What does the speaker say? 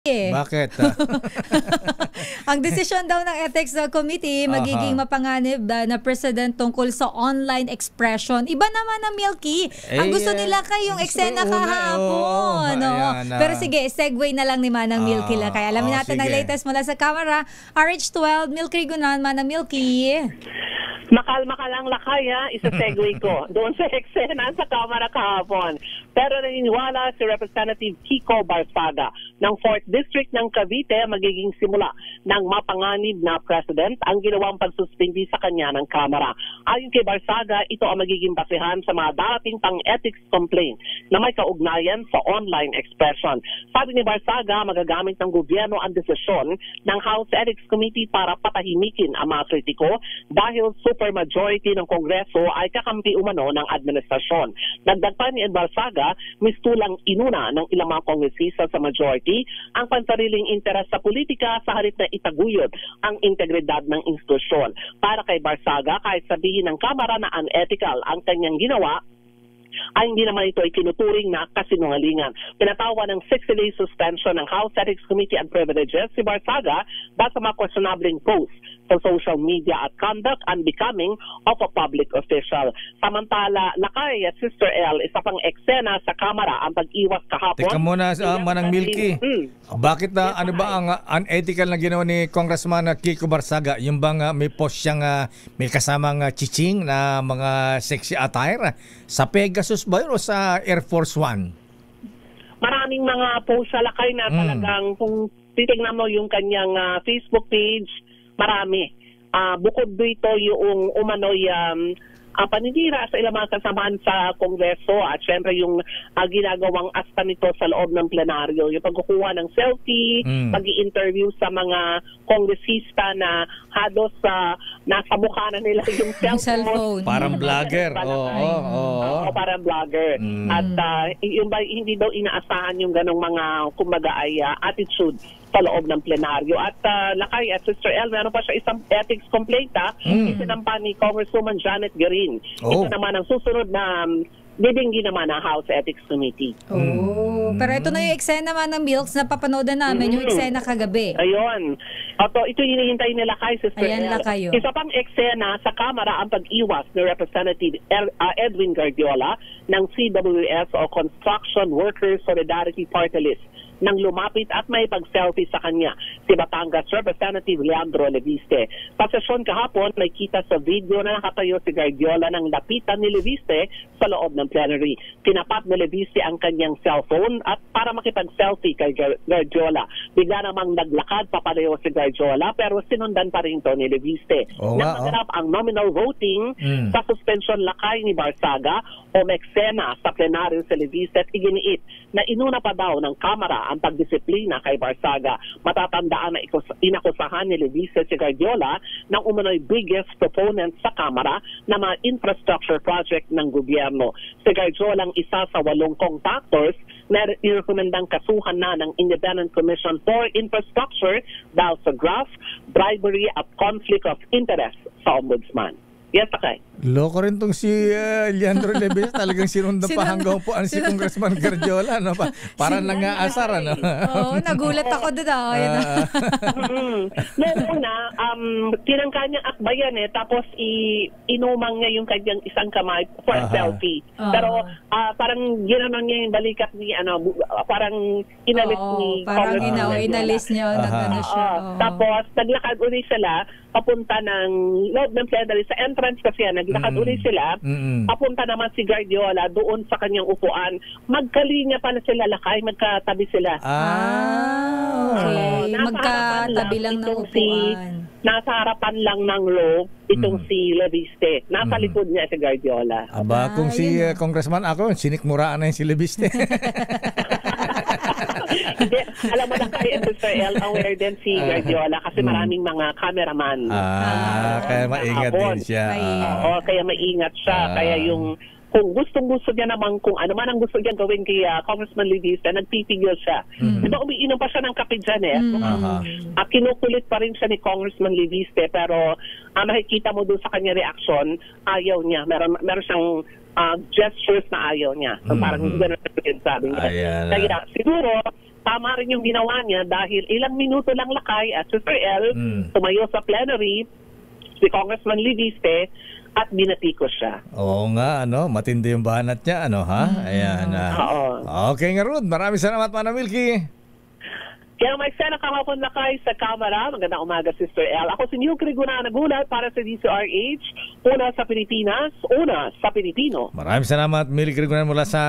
Bakit? Ang desisyon daw ng Ethics Committee magiging mapanganib na president tungkol sa online expression. Iba naman ang Milky. Ang gusto nila kayong eksena kahapon. Pero sige, segue na lang ni Manang Milky lang. Kaya alamin natin ang latest mula sa camera. RH12, Milky Gunan, Manang Milky. Makalma ka lang lakaya, isa-segue ko doon sa eksena sa Kamara kahapon. Pero naniniwala si Representative Kiko Barsaga ng 4th District ng Cavite magiging simula ng mapanganib na president ang ginawang pagsuspindi sa kanya ng Kamara. Ayon kay Barsaga, ito ang magiging basehan sa mga dating pang-ethics complaint na may kaugnayan sa online expression. Sabi ni Barsaga, magagamit ng gobyerno ang desisyon ng House Ethics Committee para patahimikin ang mga kritiko dahil supermajority ng Kongreso ay kakampi umano ng administrasyon. Dagdag pa ni Barsaga, mistulang inuna ng ilang mga kongresista sa majority ang pansariling interes sa politika sa halip na itaguyod ang integridad ng institusyon. Para kay Barsaga, kahit sabihin ng Kamara na unethical ang kanyang ginawa, ay hindi naman ito ay tinuturing na kasinungalingan. Pinatawa ng 60-day suspension ng House Ethics Committee and Privileges si Barsaga dahil sa mga questionabling posts sa social media at conduct and becoming of a public official. Samantala, Lakay at Sister L, isa pang eksena sa Kamara ang pag-iwas kahapon. Teka muna, Manang Milky. Bakit ano ba ang unethical na ginawa ni Congressman Kiko Barsaga? Yung bang may post siyang may kasamang chiching na mga sexy attire sa Pegasus ba yun o sa Air Force One? Maraming mga post sa Lakay na talagang kung titignan mo yung kanyang Facebook page, marami. Bukod dito yung umano'y paninira sa ilang mga kasamaan sa Kongreso at syempre yung ginagawang asta nito sa loob ng plenaryo. Yung pagkukuha ng selfie, pag-i-interview sa mga kongresista na halos nasa mukha na nila yung cellphone. Parang vlogger. Parang vlogger. At yung hindi daw inaasahan yung ganong mga kumbaga ay attitude sa loob ng plenaryo. At Lakay at Sister L, meron pa siya isang ethics complaint isinampa ni Congresswoman Janet Guerin. Ito naman ang susunod na bibinggi naman ng House Ethics Committee. Pero ito na yung eksena naman ng Milks na papanoodan namin, yung eksena kagabi. Ayun. Ito hinihintay nila kay Sister L. Isa pang eksena sa Kamara ang pag-iwas ni Representative Edwin Guardiola ng CWS o Construction Workers Solidarity Party List nang lumapit at may pag-selfie sa kanya si Batangas Representative Leandro Leviste. Sa sesyon kahapon, may kita sa video na nakatayo si Guardiola nang lapitan ni Leviste sa loob ng plenary. Tinapat ni Leviste ang kanyang cellphone at para makipag-selfie kay Guardiola. Bigla namang naglakad papalayo si Guardiola pero sinundan pa rin to ni Leviste. Nang ang nominal voting sa suspension Lakay ni Barsaga o meksena sa plenaryo si Leviste at iginiit na inuna pa daw ng Kamara ang pagdisiplina kay Barsaga. Matatandaan na inakusahan ni Leviste si Guardiola ng umano'y biggest proponent sa Kamara na mga infrastructure project ng gobyerno. Si Guardiola ang isa sa 8 contractors na irekomendang kasuhan na ng Independent Commission for Infrastructure dahil sa graft, bribery at conflict of interest sa Ombudsman. Yes, okay. Loko rin tong si Leandro Leviste. Talagang sinundan pa hanggang po si Congressman Guardiola. No? Parang nangaasar. Ano? Nagulat ako doon. Noong una, tinangka niya akbayan tapos inumang niya yung kanyang isang kamay for a selfie. Pero parang ginanon niya yung balikat ni, parang inalis ni Congressman. Inalis niya. Tapos naglakad ulit sila papunta ng loob ng plenary sa entrance kasi naglakad ulit sila, papunta naman si Guardiola doon sa kanyang upuan. Magkalinya pala sila Lakay, magkatabi sila. Okay. Magkatabi lang ng upuan. Nasa harapan lang ng row itong si Leviste. Nasa likod niya si Guardiola. Kung si Congressman ako, sinikmuraan na yung si Leviste. Hindi, alam mo na kay Sister L, aware din si Guardiola kasi maraming mga cameraman. Kaya maingat din siya. Kaya maingat siya. Kaya yung kung gustong-gusto niya naman, kung ano man ang gusto niya gawin kay Congressman Leviste, nagpipigil siya. Diba umiinom pa siya ng kape dyan kinukulit pa rin siya ni Congressman Leviste, pero makikita mo doon sa kanya reaction, ayaw niya. Meron siyang gestures na ayaw niya. So parang gano'n yung sabi niya. Kaya siguro, tama rin yung ginawa niya dahil ilang minuto lang lakay at Sister El tumayo sa plenary si Congressman Leviste at binatikos siya. Oo nga, matindi yung banat niya, ha? Ayan. Okay nga, Ruth. Maraming salamat, Manang Milky. Kaya may eksena kahapon lakay sa Kamara. Magandang umaga, Sister El. Ako si Neil Criguna nagulat para sa DCRH. Una sa Pilipinas, una sa Pilipino. Maraming salamat, Milky Crigunan mula sa